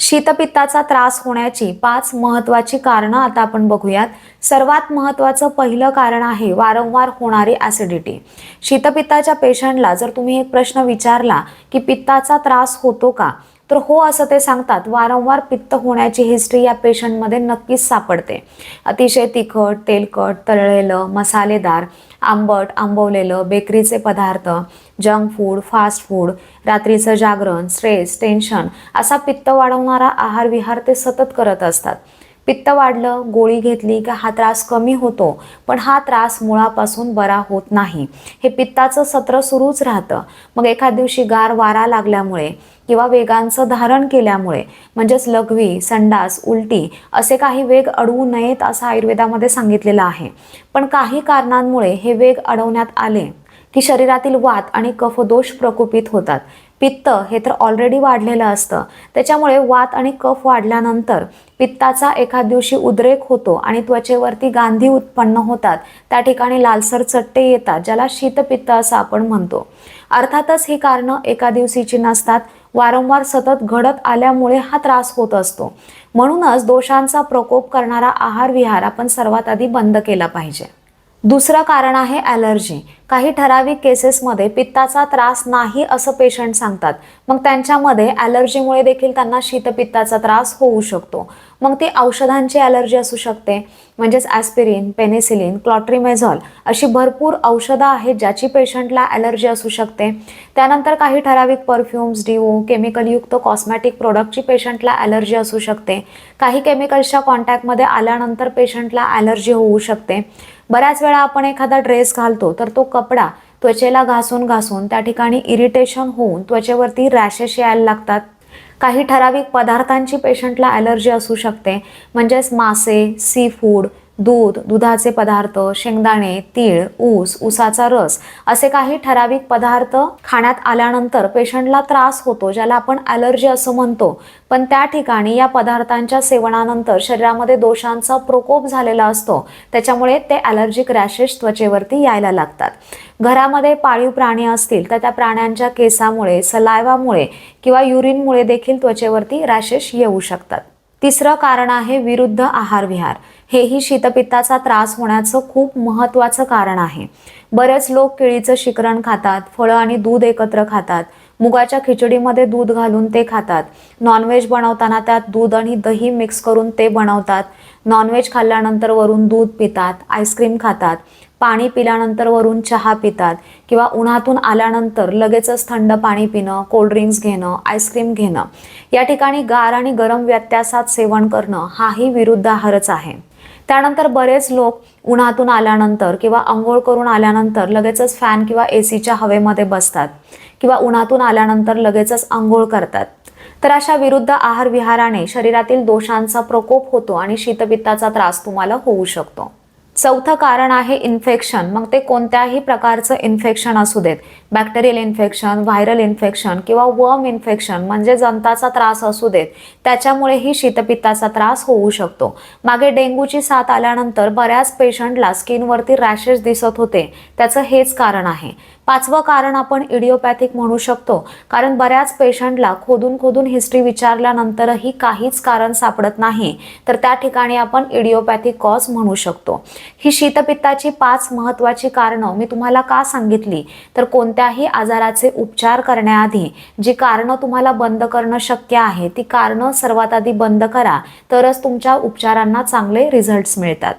शीतपित्ताचा त्रास होण्याची 5 महत्त्वाची कारणं आता आपण बघूयात. सर्वात महत्त्वाचं पहिलं कारण आहे वारंवार होणारी ॲसिडिटी. शीतपित्ताच्या पेशंटला जर तुम्ही एक प्रश्न विचारला की पित्ताचा त्रास होतो का, तर हो असं ते सांगतात. वारंवार पित्त होण्याची हिस्ट्री या पेशंटमध्ये नक्कीच सापडते. अतिशय तिखट, तेलकट, तळलेलं, मसालेदार, आंबट, आंबवलेलं, बेकरीचे पदार्थ, जंक फूड, फास्ट फूड, रात्रीचं जागरण, स्ट्रेस, टेन्शन असा पित्त वाढवणारा आहार विहार ते सतत करत असतात. पित्त वाढलं, गोळी घेतली की हा त्रास कमी होतो, पण हा त्रास मुळापासून बरा होत नाही. हे पित्ताचं सत्र सुरूच राहतं. मग एखाद दिवशी गार वारा लागल्यामुळे किंवा वेगांचं धारण केल्यामुळे, म्हणजेच लघवी, संडास, उलटी असे काही वेग अडवू नयेत असं आयुर्वेदामध्ये सांगितलेलं आहे. पण काही कारणांमुळे हे वेग अडवण्यात आले की शरीरातील वात आणि कफदोष प्रकोपित होतात. पित्त हे तर ऑलरेडी वाढलेलं असतं, त्याच्यामुळे वात आणि कफ वाढल्यानंतर पित्ताचा एखाद दिवशी उद्रेक होतो आणि त्वचेवरती गांधी उत्पन्न होतात. त्या ठिकाणी लालसर चट्टे येतात, ज्याला शीतपित्त असं आपण म्हणतो. अर्थातच ही कारणं एका दिवशीची नसतात, वारंवार सतत घडत आल्यामुळे हा त्रास होत असतो. म्हणूनच दोषांचा प्रकोप करणारा आहार विहार आपण सर्वात आधी बंद केला पाहिजे. दुसरं कारण आहे ॲलर्जी. काही ठराविक केसेसमध्ये पित्ताचा त्रास नाही असं पेशंट सांगतात. मग त्यांच्यामध्ये ॲलर्जीमुळे देखील त्यांना शीतपित्ताचा त्रास होऊ शकतो. मग ती औषधांची ॲलर्जी असू शकते, म्हणजेच ॲस्पिरिन, पेनिसिलिन, क्लॉट्रिमेझॉल अशी भरपूर औषधं आहेत ज्याची पेशंटला ॲलर्जी असू शकते. त्यानंतर काही ठराविक परफ्यूम्स, डिओ, केमिकलयुक्त कॉस्मॅटिक प्रोडक्टची पेशंटला ॲलर्जी असू शकते. काही केमिकल्सच्या कॉन्टॅक्टमध्ये आल्यानंतर पेशंटला ॲलर्जी होऊ शकते. बऱ्याच वेळा आपण एखादा ड्रेस घालतो तर तो कपडा त्वचेला घासून घासून त्या ठिकाणी इरिटेशन होऊन त्वचेवरती रॅशेस यायला लागतात. काही ठराविक पदार्थांची पेशंटला ॲलर्जी असू शकते, म्हणजेच मासे, सी फूड, दूध, दुधाचे पदार्थ, शेंगदाणे, तीळ, ऊस, ऊसाचा रस असे काही ठराविक पदार्थ खाण्यात आल्यानंतर पेशंटला त्रास होतो, ज्याला आपण ॲलर्जी असं म्हणतो. पण त्या ठिकाणी या पदार्थांच्या सेवनानंतर शरीरामध्ये दोषांचा प्रकोप झालेला असतो, त्याच्यामुळे ते ॲलर्जिक रॅशेस त्वचेवरती यायला लागतात. घरामध्ये पाळीव प्राणी असतील तर त्या प्राण्यांच्या केसामुळे, सलायवामुळे किंवा युरिनमुळे देखील त्वचेवरती रॅशेस येऊ शकतात. तिसरं कारण आहे विरुद्ध आहार विहार. हेही शीतपित्ताचा त्रास होण्याचं खूप महत्त्वाचं कारण आहे. बरेच लोक केळीचं शिकरण खातात, फळं आणि दूध एकत्र खातात, मुगाच्या खिचडीमध्ये दूध घालून ते खातात, नॉनव्हेज बनवताना त्यात दूध आणि दही मिक्स करून ते बनवतात, नॉनव्हेज खाल्ल्यानंतर वरून दूध पितात, आईस्क्रीम खातात, पाणी पिल्यानंतर वरून चहा पितात किंवा उन्हातून आल्यानंतर लगेचच थंड पाणी पिणं, कोल्ड्रिंक्स घेणं, आईस्क्रीम घेणं, या ठिकाणी गार आणि गरम व्यत्यासात सेवन करणं हाही विरुद्ध आहारच आहे. त्यानंतर बरेच लोक उन्हातून आल्यानंतर किंवा अंघोळ करून आल्यानंतर लगेचच फॅन किंवा एसीच्या हवेमध्ये बसतात किंवा उन्हातून आल्यानंतर लगेचच अंघोळ करतात. तर अशा विरुद्ध आहार विहाराने शरीरातील दोषांचा प्रकोप होतो आणि शीतपित्ताचा त्रास तुम्हाला होऊ शकतो. चौथं कारण आहे इन्फेक्शन. मग ते कोणत्याही प्रकारचं इन्फेक्शन असू देत, बॅक्टेरियल इन्फेक्शन, व्हायरल इन्फेक्शन किंवा वर्म इन्फेक्शन म्हणजे जंताचा त्रास असू देत, त्याच्यामुळेही शीतपित्ताचा त्रास होऊ शकतो. मागे डेंग्यूची साथ आल्यानंतर बऱ्याच पेशंटला स्किनवरती रॅशेस दिसत होते, त्याचं हेच कारण आहे. पाचवं कारण आपण इडिओपॅथिक म्हणू शकतो, कारण बऱ्याच पेशंटला खोदून खोदून हिस्ट्री विचारल्यानंतरही काहीच कारण सापडत नाही, तर त्या ठिकाणी आपण इडिओपॅथिक कॉज म्हणू शकतो. ही शीतपित्ताची 5 महत्त्वाची कारणं मी तुम्हाला का सांगितली, तर कोणत्याही आजाराचे उपचार करण्याआधी जी कारणं तुम्हाला बंद करणं शक्य आहे ती कारणं सर्वात आधी बंद करा, तरच तुमच्या उपचारांना चांगले रिझल्ट्स मिळतात.